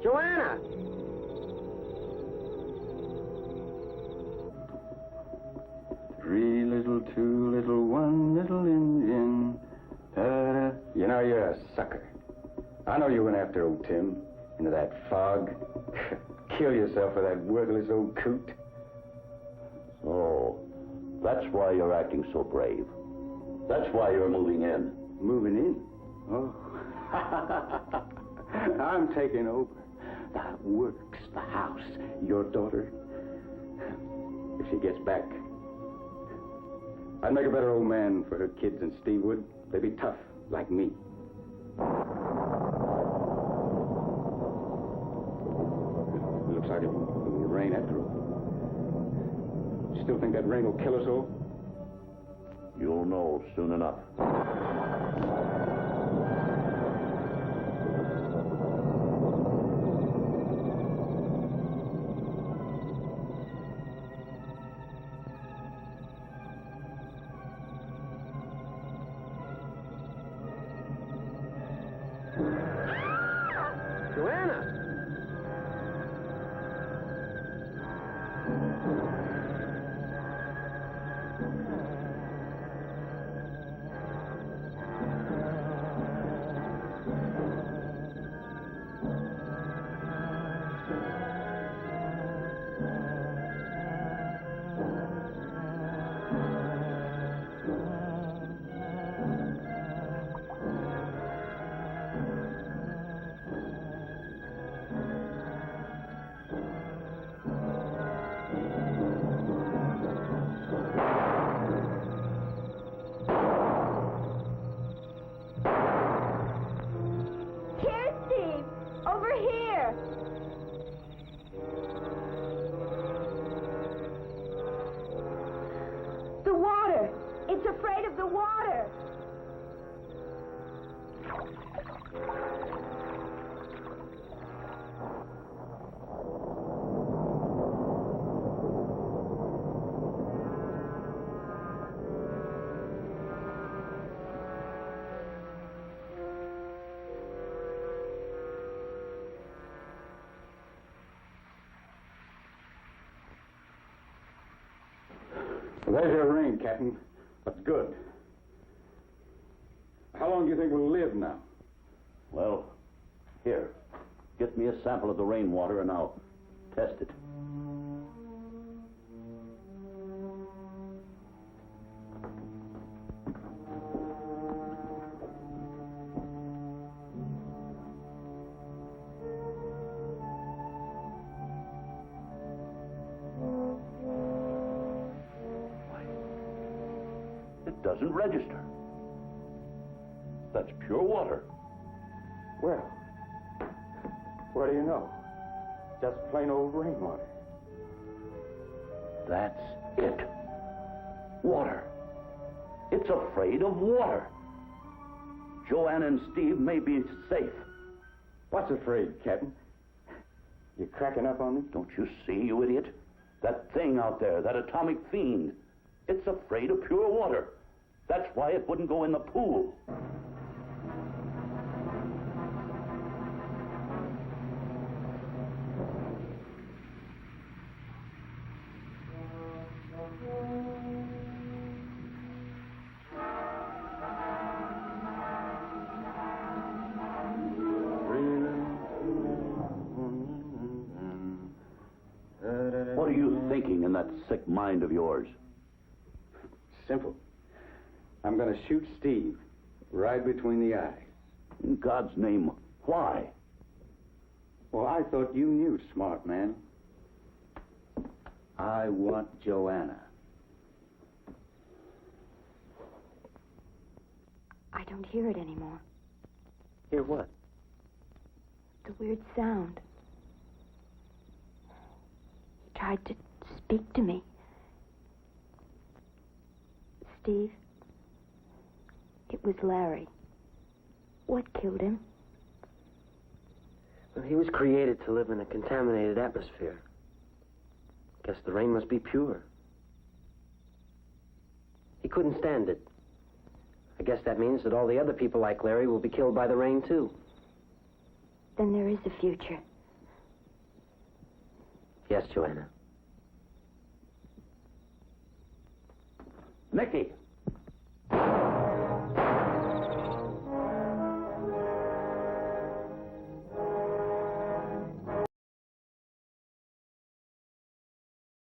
Joanna! Three little, two little, one little Indian. Ta-da. You know, you're a sucker. I know you went after old Tim into that fog. Kill yourself for that worthless old coot. Oh, that's why you're acting so brave. That's why you're moving in. Moving in? Oh. I'm taking over. The works, the house, your daughter. If she gets back, I'd make a better old man for her kids than Steve would. They'd be tough, like me. Looks like it will rain after all. Still think that rain will kill us all? You'll know soon enough. Joanna! It's afraid of the water. There's your ring, Captain. That's good. How long do you think we'll live now? Well, here. Get me a sample of the rainwater and I'll test it. Doesn't register. That's pure water. Well, what do you know? Just plain old rainwater. That's it. Water. It's afraid of water. Joanna and Steve may be safe. What's afraid, Captain? You cracking up on me? Don't you see, you idiot? That thing out there, that atomic fiend. It's afraid of pure water. That's why it wouldn't go in the pool. What are you thinking in that sick mind of yours? Simple. I'm going to shoot Steve right between the eyes. In God's name, why? Well, I thought you knew, smart man. I want Joanna. I don't hear it anymore. Hear what? The weird sound. He tried to speak to me. Steve, it was Larry. What killed him? Well, he was created to live in a contaminated atmosphere. Guess the rain must be pure. He couldn't stand it. I guess that means that all the other people like Larry will be killed by the rain, too. Then there is a future. Yes, Joanna. Nicky!